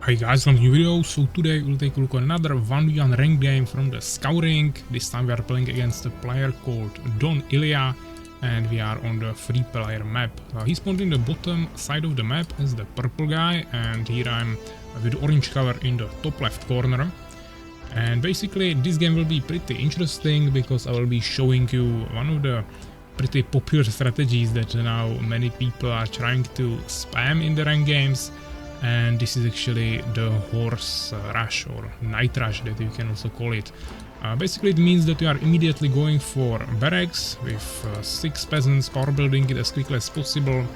Hi guys, from new video. So today we'll take a look at another 1v1 ranked game from the Scouring. This time we are playing against a player called Don Ilya and we are on the free player map. He's spawned in the bottom side of the map as the purple guy, and here I'm with the orange cover in the top left corner. And basically this game will be pretty interesting because I will be showing you one of the pretty popular strategies that now many people are trying to spam in the ranked games. And this is actually the horse rush or night rush that you can also call it. Basically it means that you are immediately going for barracks with 6 peasants, power building it as quickly as possible.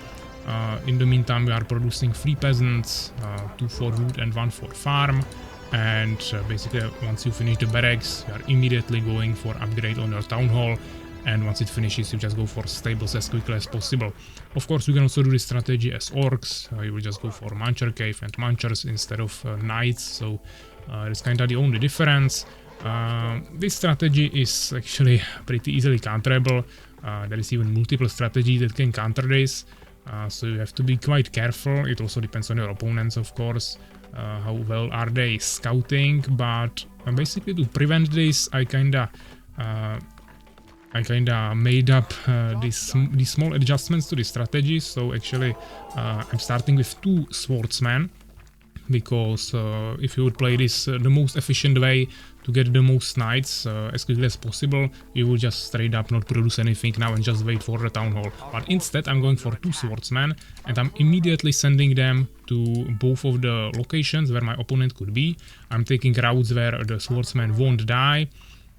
In the meantime we are producing 3 peasants, 2 for wood and 1 for farm. And basically once you finish the barracks you are immediately going for upgrade on your town hall. And once it finishes, you just go for stables as quickly as possible. Of course, you can also do this strategy as orcs. You will just go for Muncher Cave and Munchers instead of knights. So it's kind of the only difference. This strategy is actually pretty easily counterable. There is even multiple strategies that can counter this. So you have to be quite careful. It also depends on your opponents, of course. How well are they scouting? But basically to prevent this, I kinda made up these small adjustments to the strategy. So actually I'm starting with 2 swordsmen because if you would play this the most efficient way to get the most knights as quickly as possible, you will just straight up not produce anything now and just wait for the town hall. But instead I'm going for 2 swordsmen and I'm immediately sending them to both of the locations where my opponent could be. I'm taking routes where the swordsman won't die.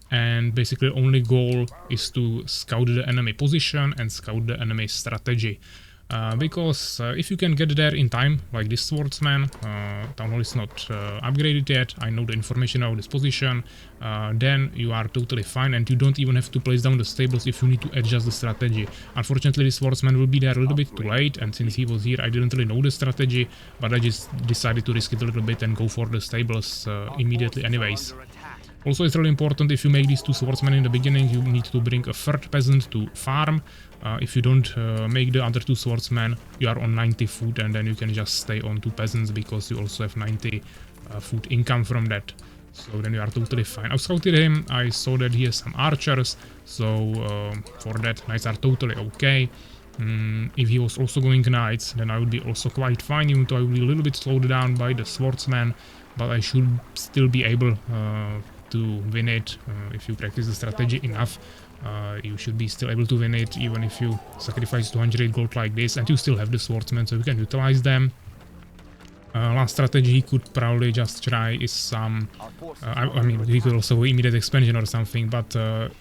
And basically only goal is to scout the enemy position and scout the enemy strategy. Because if you can get there in time, like this swordsman, town hall is not upgraded yet, I know the information about this position, then you are totally fine and you don't even have to place down the stables if you need to adjust the strategy. Unfortunately this swordsman will be there a little bit too late, and since he was here I didn't really know the strategy, but I just decided to risk it a little bit and go for the stables immediately anyways. Also, it's really important if you make these 2 swordsmen in the beginning, you need to bring a 3rd peasant to farm. If you don't make the other 2 swordsmen, you are on 90 food and then you can just stay on 2 peasants because you also have 90 food income from that. So then you are totally fine. I scouted him, I saw that he has some archers, so for that knights are totally okay. If he was also going knights, then I would be also quite fine, even though I will be a little bit slowed down by the swordsman, but I should still be able to win it. If you practice the strategy enough, you should be still able to win it, even if you sacrifice 200 gold like this and you still have the swordsmen, so you can utilize them. Last strategy he could probably just try is some, I mean he could also go immediate expansion or something, but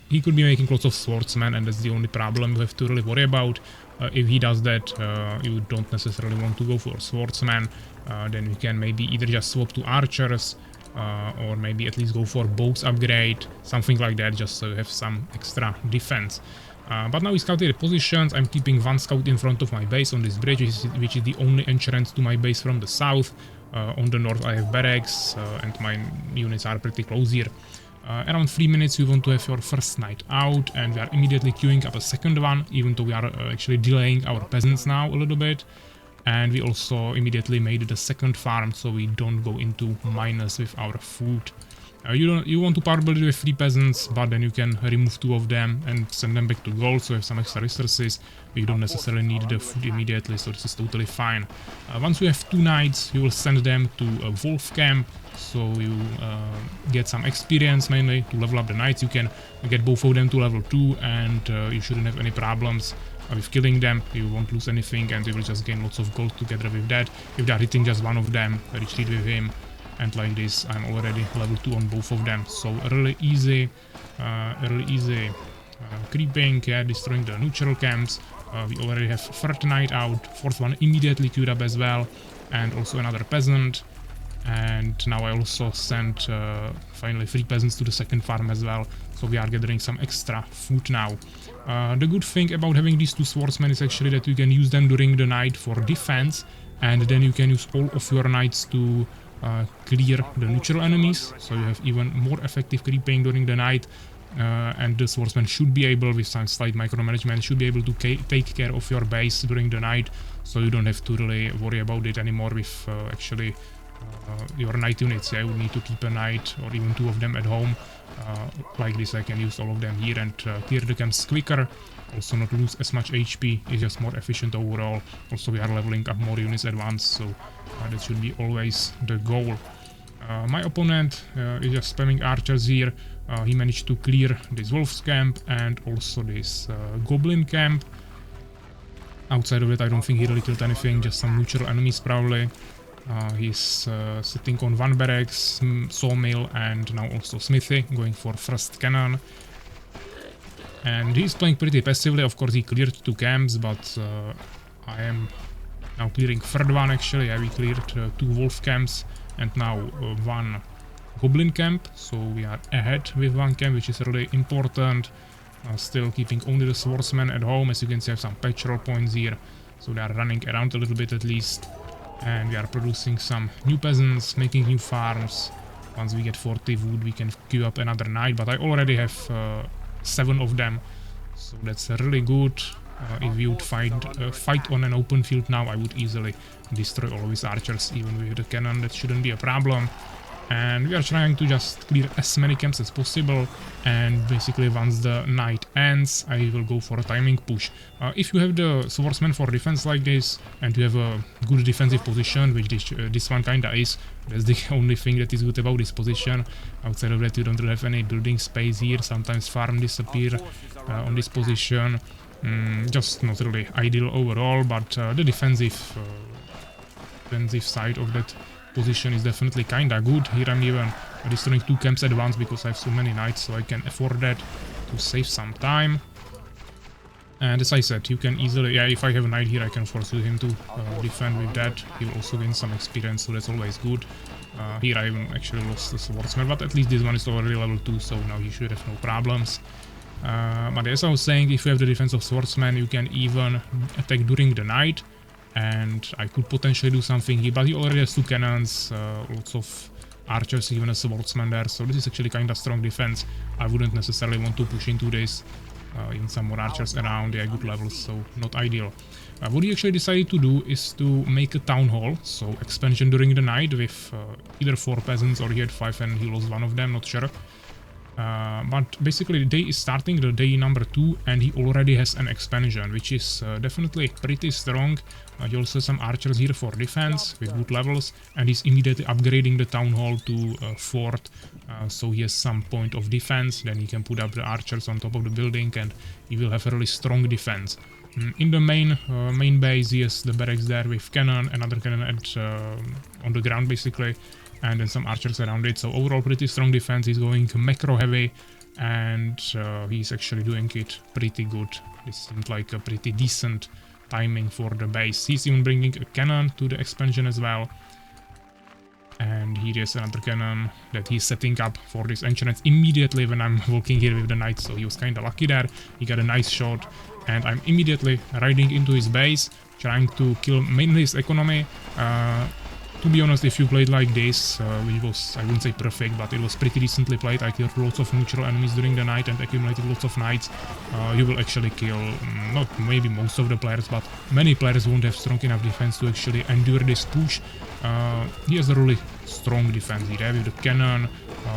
he could be making lots of swordsmen and that's the only problem you have to really worry about. If he does that, you don't necessarily want to go for swordsman, then you can maybe either just swap to archers, or maybe at least go for bows upgrade, something like that, just so you have some extra defense. But now we scouted the positions. I'm keeping 1 scout in front of my base on this bridge, which is the only entrance to my base from the south. On the north I have barracks and my units are pretty close here. Around 3 minutes you want to have your first knight out, and we are immediately queuing up a second one, even though we are actually delaying our peasants now a little bit. And we also immediately made the second farm, so we don't go into minus with our food. You want to power build it with 3 peasants, but then you can remove 2 of them and send them back to gold, so you have some extra resources. But you don't necessarily need the food immediately, so this is totally fine. Once you have 2 knights, you will send them to a wolf camp, so you get some experience mainly to level up the knights. You can get both of them to level 2 and you shouldn't have any problems with killing them. You won't lose anything and you will just gain lots of gold together with that. If they are hitting just one of them, retreat with him, and like this I'm already level 2 on both of them. So really easy creeping, yeah, destroying the neutral camps. We already have 3rd knight out, 4th one immediately queued up as well, and also another peasant. And now I also sent finally 3 peasants to the second farm as well, so we are gathering some extra food now. The good thing about having these 2 swordsmen is actually that you can use them during the night for defense, and then you can use all of your knights to clear the neutral enemies, so you have even more effective creeping during the night. And the swordsman should be able, with some slight micromanagement, should be able to take care of your base during the night, so you don't have to really worry about it anymore with actually your knight units. Yeah, you would need to keep a knight or even 2 of them at home. Like this I can use all of them here and clear the camps quicker. Also not lose as much HP, it's just more efficient overall. Also we are leveling up more units at once, so that should be always the goal. My opponent is just spamming archers here. He managed to clear this wolf's camp and also this goblin camp. Outside of it I don't think he really killed anything, just some neutral enemies probably. He's sitting on 1 barracks, sawmill and now also smithy, going for first cannon. And he's playing pretty passively. Of course he cleared 2 camps, but I am now clearing third one actually. Yeah, we cleared 2 wolf camps and now 1 goblin camp, so we are ahead with 1 camp, which is really important. Still keeping only the swordsmen at home. As you can see I have some petrol points here, so they are running around a little bit at least. And we are producing some new peasants, making new farms. Once we get 40 wood we can queue up another knight, but I already have 7 of them, so that's really good. If we would fight on an open field now, I would easily destroy all of his archers, even with the cannon. That shouldn't be a problem. And we are trying to just clear as many camps as possible, and basically once the night ends I will go for a timing push. If you have the swordsman for defense like this and you have a good defensive position, which this one kinda is, that's the only thing that is good about this position. Outside of that you don't really have any building space here, sometimes farm disappear on this position. Just not really ideal overall, but the defensive side of that position is definitely kinda good. Here I'm even destroying 2 camps at once because I have so many knights, so I can afford that to save some time. And as I said, you can easily, yeah, if I have a knight here I can force him to defend with that. He will also gain some experience, so that's always good. Here I even actually lost the swordsman, but at least this one is already level 2, so now he should have no problems. But as I was saying, if you have the defense of swordsman you can even attack during the night. And I could potentially do something here, but he already has 2 cannons, lots of archers, even a swordsman there, so this is actually kinda strong defense. I wouldn't necessarily want to push into this. Even some more archers around, yeah, good levels, so not ideal. What he actually decided to do is to make a town hall, so expansion during the night with either 4 peasants or he had 5 and he lost 1 of them, not sure. But basically the day is starting, the day number 2, and he already has an expansion, which is definitely pretty strong. He also has some archers here for defense with good levels, and he's immediately upgrading the town hall to fort, so he has some point of defense. Then he can put up the archers on top of the building and he will have a really strong defense. In the main base he has the barracks there with cannon, another cannon on the ground basically, and then some archers around it, so overall pretty strong defense. He's going macro heavy and he's actually doing it pretty good. This seemed like a pretty decent timing for the base. He's even bringing a cannon to the expansion as well, and here is another cannon that he's setting up for this entrance immediately when I'm walking here with the knights, so he was kinda lucky there. He got a nice shot and I'm immediately riding into his base, trying to kill mainly his economy. To be honest, if you played like this, which was, I wouldn't say perfect, but it was pretty decently played, I killed lots of neutral enemies during the night and accumulated lots of knights, you will actually kill, not maybe most of the players, but many players won't have strong enough defense to actually endure this push. He has a really strong defense here, with the cannon,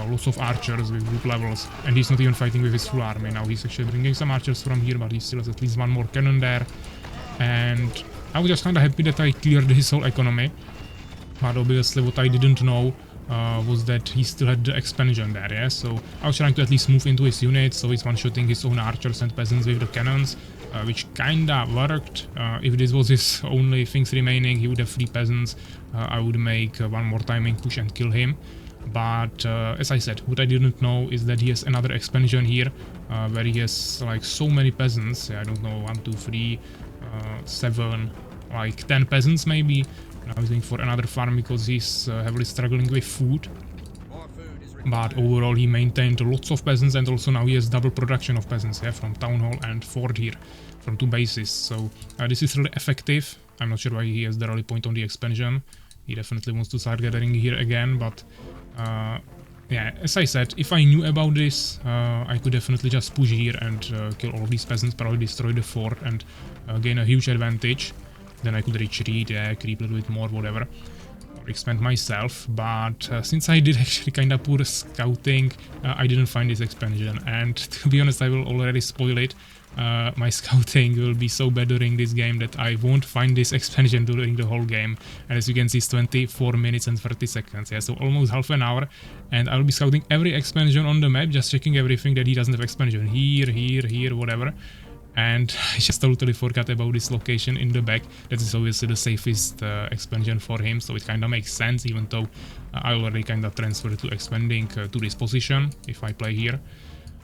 lots of archers with good levels, and he's not even fighting with his full army. Now he's actually bringing some archers from here, but he still has at least 1 more cannon there. And I was just kinda happy that I cleared his whole economy. But obviously what I didn't know was that he still had the expansion there, yeah? So I was trying to at least move into his units, so he's one-shotting his own archers and peasants with the cannons, which kinda worked. If this was his only things remaining, he would have 3 peasants, I would make 1 more timing push and kill him. But as I said, what I didn't know is that he has another expansion here, where he has like so many peasants, I don't know, 1, 2, 3, 7, like 10 peasants maybe. Now he's going for another farm because he's heavily struggling with food. But overall he maintained lots of peasants, and also now he has double production of peasants, yeah, from town hall and fort here, from 2 bases. So this is really effective. I'm not sure why he has the rally point on the expansion. He definitely wants to start gathering here again, but yeah, as I said, if I knew about this, I could definitely just push here and kill all of these peasants, probably destroy the fort and gain a huge advantage. Then I could retreat, yeah, creep a little bit more, whatever. Or expand myself, but since I did actually kinda poor scouting, I didn't find this expansion, and to be honest I will already spoil it. My scouting will be so bad during this game that I won't find this expansion during the whole game, and as you can see it's 24 minutes and 30 seconds, yeah, so almost half an hour, and I'll be scouting every expansion on the map, just checking everything that he doesn't have expansion here, whatever. And I just totally forgot about this location in the back. That is obviously the safest expansion for him, so it kinda makes sense, even though I already kinda transferred to expanding to this position if I play here.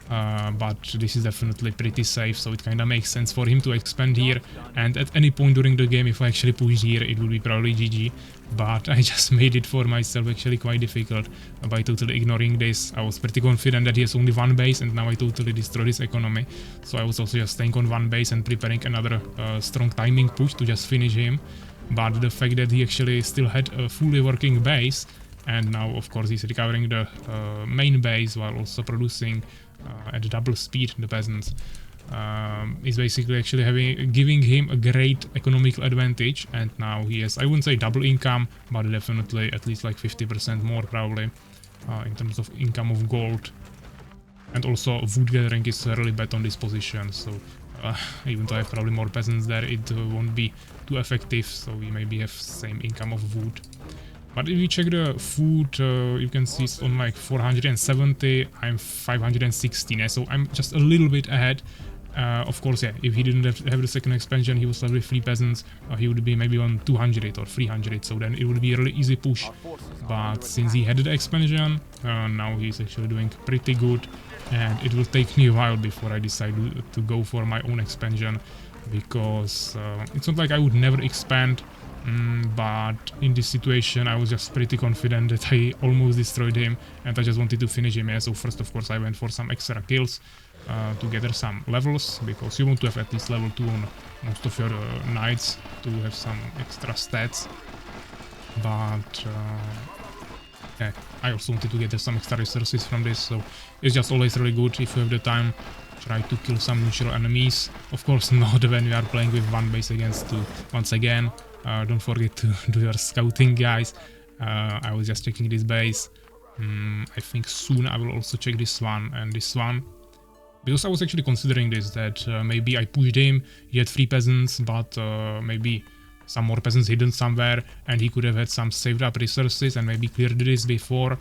But this is definitely pretty safe, so it kinda makes sense for him to expand here, and at any point during the game if I actually push here it would be probably GG, but I just made it for myself actually quite difficult by totally ignoring this. I was pretty confident that he has only one base, and now I totally destroyed his economy, so I was also just staying on one base and preparing another strong timing push to just finish him, but the fact that he actually still had a fully working base, and now of course he's recovering the main base while also producing at double speed the peasants, is basically actually giving him a great economical advantage, and now he has, I wouldn't say double income, but definitely at least like 50% more probably in terms of income of gold. And also wood gathering is really bad on this position, so even though I have probably more peasants there, it won't be too effective, so we maybe have same income of wood. But if you check the food, you can see it's on like 470, I'm 516, so I'm just a little bit ahead. Of course, yeah, if he didn't have the second expansion, he was level 3 peasants, he would be maybe on 200 or 300, so then it would be a really easy push. But since he had the expansion, now he's actually doing pretty good, and it will take me a while before I decide to go for my own expansion, because it's not like I would never expand. But in this situation I was just pretty confident that I almost destroyed him, and I just wanted to finish him. Yeah, so first of course I went for some extra kills to gather some levels, because you want to have at least level 2 on most of your knights to have some extra stats. But yeah, I also wanted to gather some extra resources from this, so it's just always really good if you have the time. Try to kill some neutral enemies. Of course not when we are playing with one base against two. Once again, don't forget to do your scouting, guys. I was just checking this base. I think soon I will also check this one and this one, because I was actually considering this, that maybe I pushed him, he had 3 peasants, but maybe some more peasants hidden somewhere, and he could have had some saved up resources and maybe cleared this before,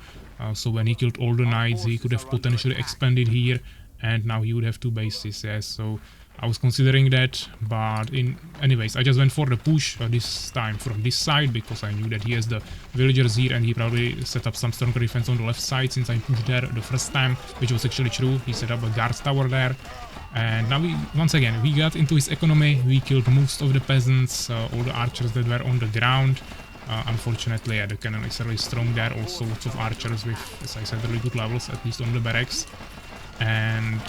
so when he killed all the knights he could have potentially expanded here, and now he would have 2 bases. Yeah, so I was considering that, but anyways, I just went for the push this time from this side, because I knew that he has the villagers here, and he probably set up some stronger defense on the left side, since I pushed there the first time, which was actually true. He set up a guard tower there, and now once again we got into his economy. We killed most of the peasants, all the archers that were on the ground. Unfortunately, yeah, the cannon is really strong there, also lots of archers with, as I said, really good levels, at least on the barracks. And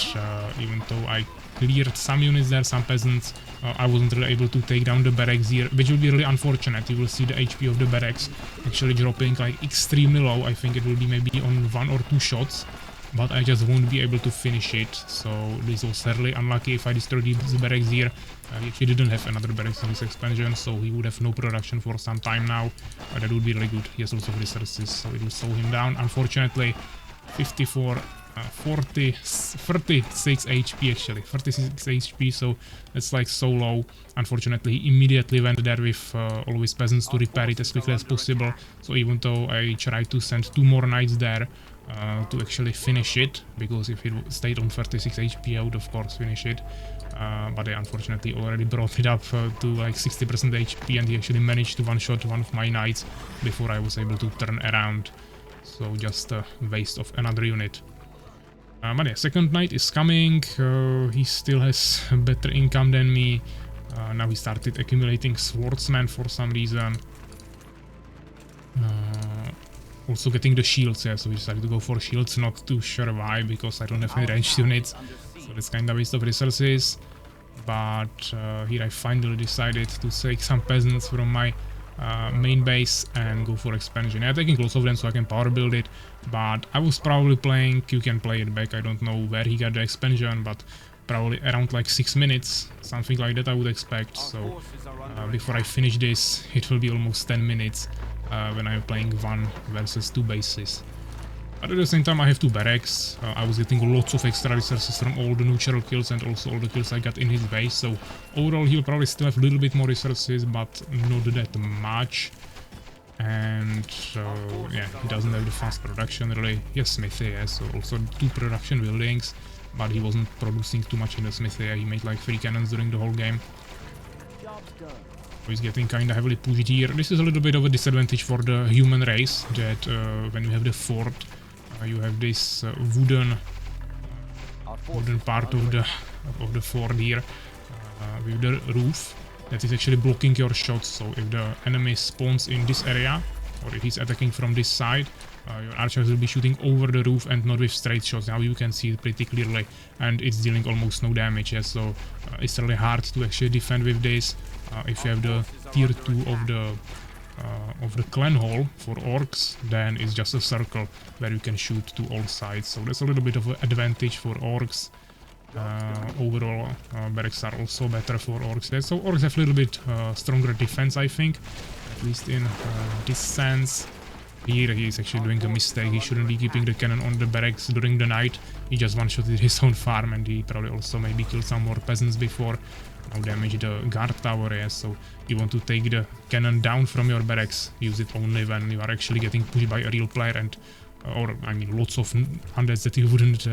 even though I cleared some units there, some peasants, I wasn't really able to take down the barracks here, which will be really unfortunate. You will see the HP of the barracks actually dropping like extremely low. I think it will be maybe on 1 or 2 shots, but I just won't be able to finish it. So this was really unlucky. If I destroyed the barracks here, he actually didn't have another barracks in his expansion, so he would have no production for some time now. That would be really good. He has lots of resources, so it will slow him down. Unfortunately, 54 36 HP actually, 36 HP, so that's like so low. Unfortunately, he immediately went there with all his peasants to repair it as quickly as possible, so even though I tried to send 2 more knights there to actually finish it, because if it stayed on 36 HP I would of course finish it, but I unfortunately already brought it up to like 60% HP, and he actually managed to one-shot one of my knights before I was able to turn around, so just a waste of another unit. But yeah, second knight is coming. He still has better income than me. Now he started accumulating swordsmen for some reason. Also getting the shields, yeah, so we decided to go for shields, not too sure why, because I don't have any ranged units, so that's kind of waste of resources. But here I finally decided to take some peasants from my main base and go for expansion. I'm taking lots of them so I can power build it, but I was probably playing, you can play it back, I don't know where he got the expansion, but probably around like 6 minutes, something like that I would expect. So before I finish this, it will be almost 10 minutes, when I'm playing 1 versus 2 bases. But at the same time I have 2 barracks. I was getting lots of extra resources from all the neutral kills and also all the kills I got in his base, so overall he'll probably still have a little bit more resources, but not that much. And yeah, he doesn't have the fast production really. He has smithy, yes, so also 2 production buildings, but he wasn't producing too much in the smithy. He made like 3 cannons during the whole game. He's getting kinda heavily pushed here. This is a little bit of a disadvantage for the human race, that when you have the fort, you have this wooden part of the fort here with the roof that is actually blocking your shots. So if the enemy spawns in this area, or if he's attacking from this side, your archers will be shooting over the roof and not with straight shots. Now you can see it pretty clearly, and it's dealing almost no damage. Yes, so it's really hard to actually defend with this. If you have the tier 2 of the clan hall for orcs, then it's just a circle where you can shoot to all sides. So that's a little bit of an advantage for orcs. Overall, barracks are also better for orcs. So orcs have a little bit stronger defense, I think, at least in this sense. Here he is actually doing a mistake. He shouldn't be keeping the cannon on the barracks during the night. He just one-shotted his own farm, and he probably also maybe killed some more peasants before. Now damage the guard tower, yes, so you want to take the cannon down from your barracks. Use it only when you are actually getting pushed by a real player, and or I mean lots of undeads that you wouldn't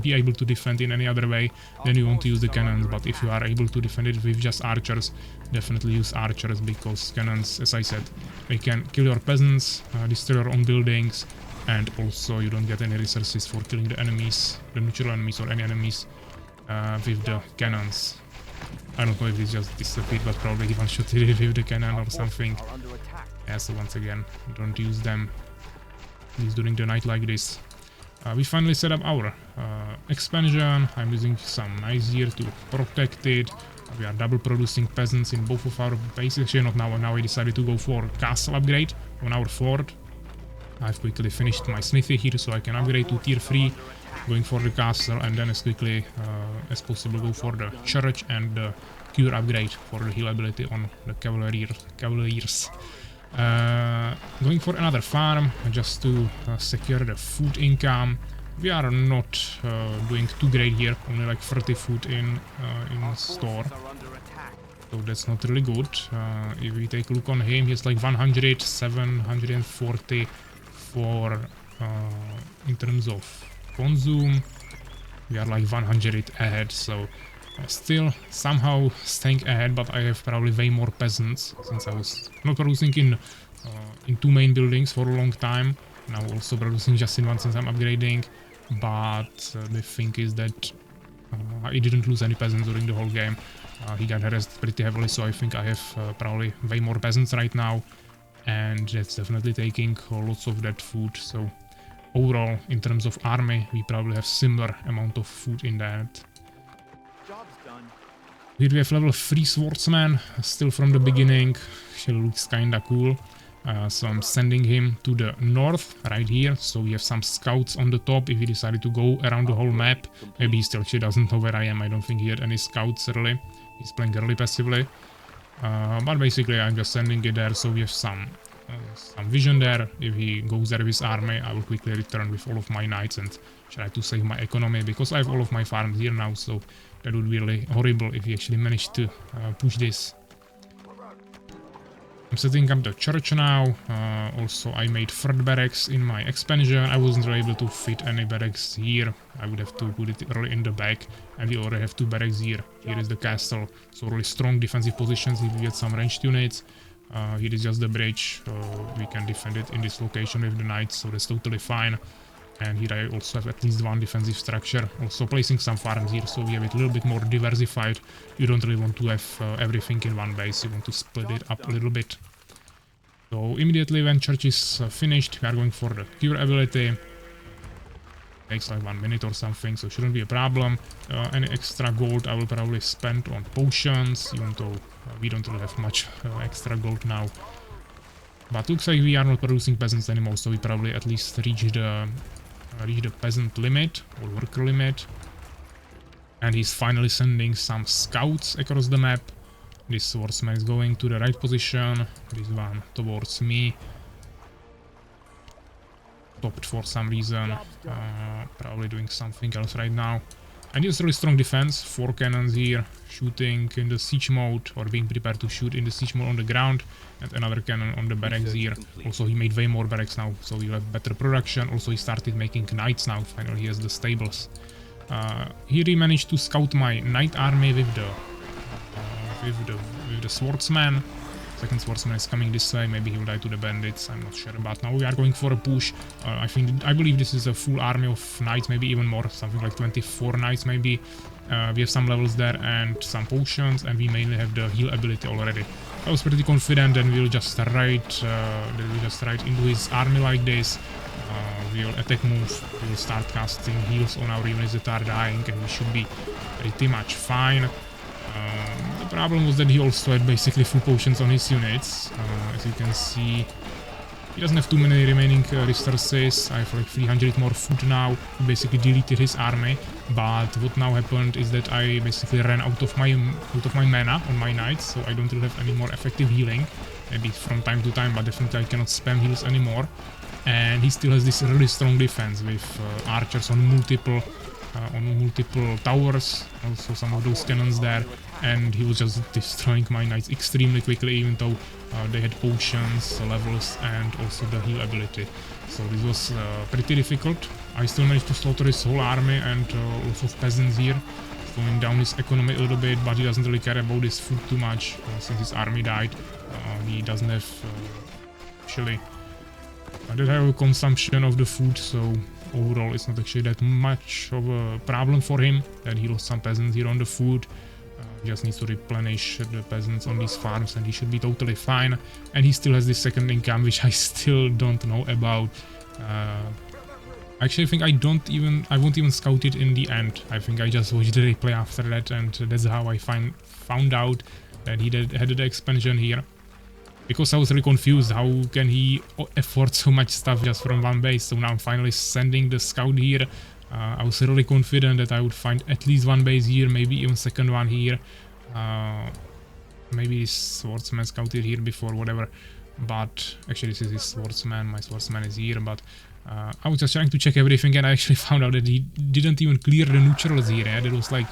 be able to defend in any other way. Then you want to use the cannons, but if you are able to defend it with just archers, definitely use archers, because cannons, as I said, they can kill your peasants, destroy your own buildings, and also you don't get any resources for killing the enemies, the neutral enemies or any enemies with the cannons. I don't know if it's just disappeared, but probably he one-shot it with the cannon or something. Yeah, so once again, don't use them at least during the night like this. We finally set up our expansion. I'm using some nice gear to protect it. We are double producing peasants in both of our bases. Actually, not now. Now I decided to go for castle upgrade on our fort. I've quickly finished my smithy here, so I can upgrade to tier 3, going for the castle, and then as quickly as possible go for the church and the cure upgrade for the heal ability on the cavaliers. Going for another farm just to secure the food income. We are not doing too great here, only like 30 food in store, so that's not really good. If we take a look on him, he's like 100, 740 for in terms of consume. We are like 100 ahead, so still somehow staying ahead, but I have probably way more peasants since I was not producing in 2 main buildings for a long time. Now also producing just in one since I'm upgrading, but the thing is that I didn't lose any peasants during the whole game. He got harassed pretty heavily, so I think I have probably way more peasants right now, and that's definitely taking lots of that food. So overall, in terms of army, we probably have similar amount of food in that. Here we have level 3 swordsman, still from the beginning. He looks kinda cool. So I'm sending him to the north, right here. So we have some scouts on the top if he decided to go around the whole map. Maybe he still actually doesn't know where I am. I don't think he had any scouts really. He's playing really passively. But basically I'm just sending it there, so we have some vision there. If he goes there with his army, I will quickly return with all of my knights and try to save my economy, because I have all of my farms here now, so that would be really horrible if he actually managed to push this. I'm setting up the church now. Also I made third barracks in my expansion. I wasn't really able to fit any barracks here. I would have to put it really in the back, and we already have 2 barracks here. Here is the castle, so really strong defensive positions if we get some ranged units. Here is just the bridge. We can defend it in this location with the knights, so that's totally fine. And here I also have at least 1 defensive structure. Also placing some farms here, so we have it a little bit more diversified. You don't really want to have everything in one base, you want to split it up a little bit. So immediately when church is finished, we are going for the cure ability. Takes like 1 minute or something, so shouldn't be a problem. Any extra gold I will probably spend on potions, even though we don't really have much extra gold now. But looks like we are not producing peasants anymore, so we probably at least reach the peasant limit or worker limit. And he's finally sending some scouts across the map. This swordsman is going to the right position, this one towards me. stopped for some reason. Probably doing something else right now. And it's really strong defense. 4 cannons here, shooting in the siege mode, or being prepared to shoot in the siege mode on the ground. And another cannon on the barracks here. Also, he made way more barracks now, so he'll have better production. Also, he started making knights now. Finally, he has the stables. Here he managed to scout my knight army with the swordsman. Second swordsman is coming this way. Maybe he will die to the bandits. I'm not sure. But now we are going for a push. I believe this is a full army of knights, maybe even more. Something like 24 knights, maybe. We have some levels there and some potions, and we mainly have the heal ability already. I was pretty confident that we'll just ride into his army like this. We'll attack move. We'll start casting heals on our units that are dying, and we should be pretty much fine. The problem was that he also had basically full potions on his units. As you can see, he doesn't have too many remaining resources. I have like 300 more food now. He basically deleted his army. But what now happened is that I basically ran out of my mana on my knights, so I don't really have any more effective healing. Maybe from time to time, but definitely I cannot spam heals anymore. And he still has this really strong defense with archers on multiple towers, also some of those cannons there, and he was just destroying my knights extremely quickly, even though they had potions, levels, and also the heal ability. So this was pretty difficult. I still managed to slaughter his whole army and lots of peasants here, slowing down his economy a little bit, but he doesn't really care about his food too much since his army died. He doesn't have actually that high consumption of the food, so overall it's not actually that much of a problem for him that he lost some peasants here on the food. He just needs to replenish the peasants on these farms and he should be totally fine. And he still has this second income, which I still don't know about. Actually, I think I won't even scout it in the end. I think I just watched the replay after that, and that's how I found out that he had the expansion here. Because I was really confused, how can he afford so much stuff just from one base? So now I'm finally sending the scout here. I was really confident that I would find at least one base here, maybe even second one here. Maybe his swordsman scouted here before, whatever. But actually this is his swordsman, my swordsman is here, but I was just trying to check everything and I actually found out that he didn't even clear the neutrals here. That was like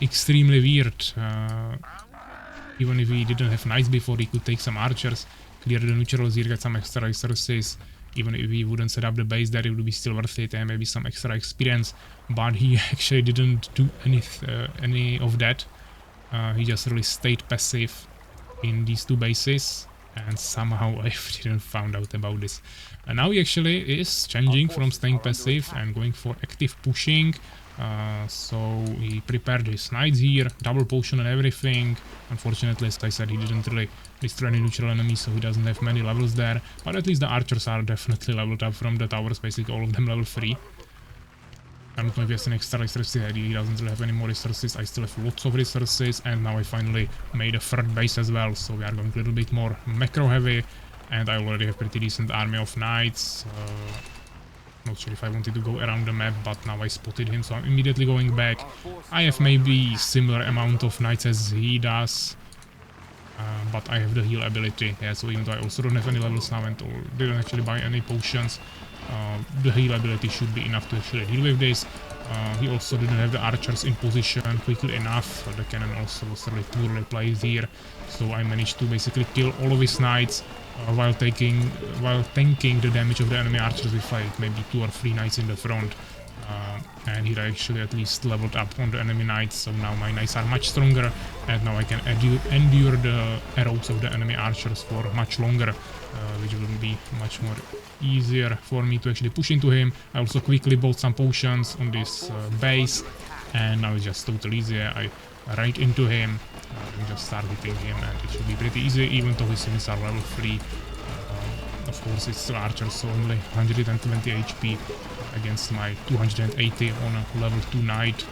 extremely weird. Even if he didn't have knights before, he could take some archers, clear the neutrals here, get some extra resources. Even if he wouldn't set up the base there, it would be still worth it, and maybe some extra experience. But he actually didn't do any of that. He just really stayed passive in these two bases, and somehow I didn't find out about this. And now he actually is changing from staying passive and going for active pushing. So he prepared his knights here, double potion and everything. Unfortunately, as I said, he didn't really destroy any neutral enemies, so he doesn't have many levels there. But at least the archers are definitely leveled up from the towers, basically all of them level 3. I don't know if he has an extra resources. He doesn't really have any more resources. I still have lots of resources, and now I finally made a third base as well, so we are going a little bit more macro heavy. And I already have pretty decent army of knights. Not sure if I wanted to go around the map, but now I spotted him, so I'm immediately going back. I have maybe similar amount of knights as he does, but I have the heal ability. Yeah, so even though I also don't have any levels now and didn't actually buy any potions, the heal ability should be enough to actually deal with this. He also didn't have the archers in position quickly enough. The cannon also was really poorly placed here, so I managed to basically kill all of his knights while tanking the damage of the enemy archers with like maybe 2 or 3 knights in the front. And here I actually at least leveled up on the enemy knights, so now my knights are much stronger, and now I can endure the arrows of the enemy archers for much longer, which will be much more easier for me to actually push into him. I also quickly bought some potions on this base, and now it's just totally easy. I right into him and just start hitting him, and it should be pretty easy, even though his units are level 3. Of course it's still archers, so only 120 HP against my 280 on a level 2 knight.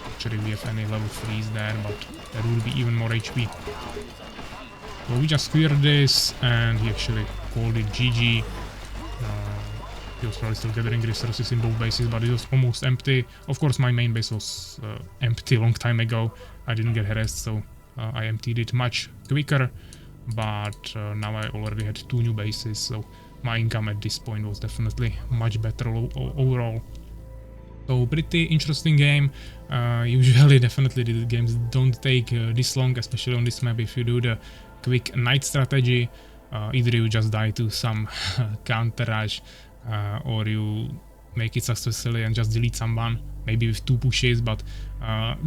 Actually we have any level 3s there, but there will be even more HP. So we just cleared this, and he actually called it GG. He was probably still gathering resources in both bases, but it was almost empty. Of course my main base was empty a long time ago. I didn't get harassed, so I emptied it much quicker. But now I already had 2 new bases, so my income at this point was definitely much better overall. So pretty interesting game. Usually definitely the games don't take this long, especially on this map. If you do the quick night strategy, either you just die to some counter rush, or you make it successfully and just delete someone, maybe with 2 pushes. But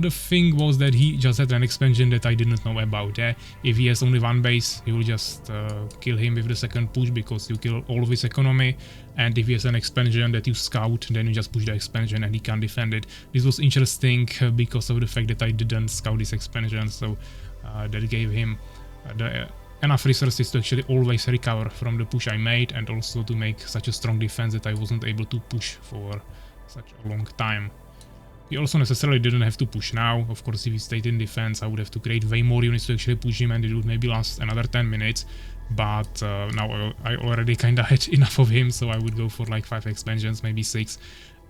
the thing was that he just had an expansion that I didn't know about. If he has only 1 base, you will just kill him with the second push because you kill all of his economy, and if he has an expansion that you scout, then you just push the expansion and he can't defend it. This was interesting because of the fact that I didn't scout this expansion, so that gave him enough resources to actually always recover from the push I made, and also to make such a strong defense that I wasn't able to push for such a long time. He also necessarily didn't have to push now. Of course, if he stayed in defense, I would have to create way more units to actually push him, and it would maybe last another 10 minutes. But now I already kinda had enough of him, so I would go for like 5 expansions, maybe 6,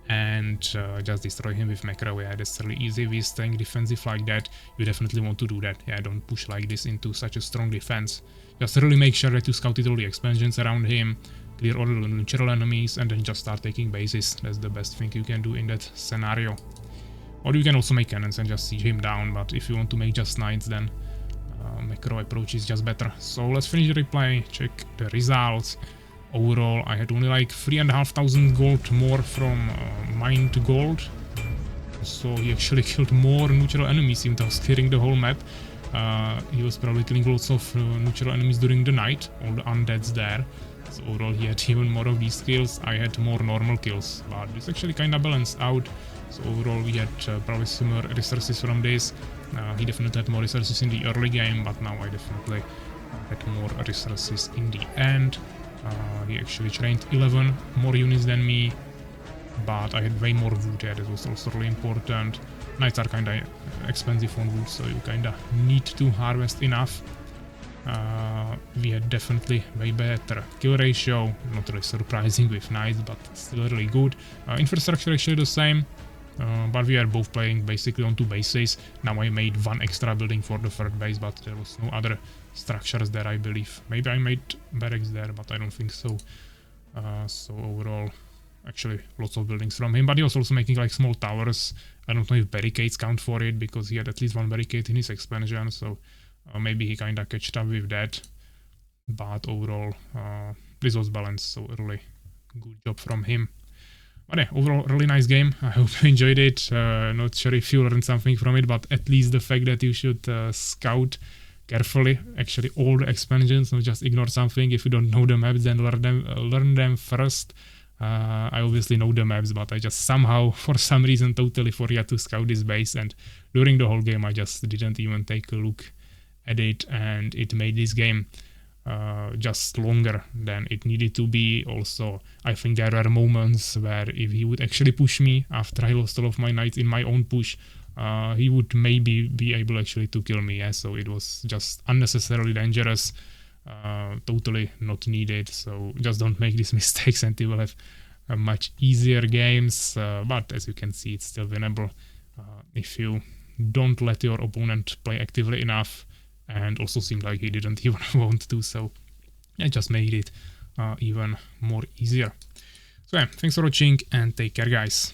and just destroy him with macro. Yeah, that's really easy. If he's staying defensive like that, you definitely want to do that. Yeah, don't push like this into such a strong defense. Just really make sure that you scouted all the expansions around him, clear all the natural enemies, and then just start taking bases. That's the best thing you can do in that scenario. Or you can also make cannons and just siege him down, but if you want to make just knights, then macro approach is just better. So let's finish the replay, check the results. Overall, I had only like 3,500 gold more from mine to gold. So he actually killed more neutral enemies even though I was clearing the whole map. He was probably killing lots of neutral enemies during the night, all the undeads there. So overall he had even more of these kills. I had more normal kills, but it's actually kinda balanced out. So overall we had probably similar resources from this. He definitely had more resources in the early game, but now I definitely had more resources in the end. He actually trained 11 more units than me, but I had way more wood. Yeah, that was also really important. Knights are kinda expensive on wood, so you kinda need to harvest enough. We had definitely way better kill ratio, not really surprising with knights, but still really good. Infrastructure actually the same, but we are both playing basically on 2 bases. Now I made 1 extra building for the 3rd base, but there was no other structures there, I believe. Maybe I made barracks there, but I don't think so. So overall, actually lots of buildings from him, but he was also making like small towers. I don't know if barricades count for it, because he had at least 1 barricade in his expansion, so maybe he kinda catched up with that. But overall, this was balanced, so really good job from him. But yeah, overall, really nice game. I hope you enjoyed it. Not sure if you learned something from it, but at least the fact that you should scout carefully actually all the expansions, not just ignore something. If you don't know the maps, then learn them first. I obviously know the maps, but I just somehow, for some reason, totally forgot to scout this base, and during the whole game I just didn't even take a look at it, and it made this game just longer than it needed to be. Also, I think there were moments where if he would actually push me after I lost all of my knights in my own push, he would maybe be able actually to kill me. Yeah, so it was just unnecessarily dangerous, totally not needed. So just don't make these mistakes and you will have much easier games, but as you can see, it's still winnable if you don't let your opponent play actively enough. And also seemed like he didn't even want to, so I just made it even more easier. So yeah, thanks for watching and take care, guys.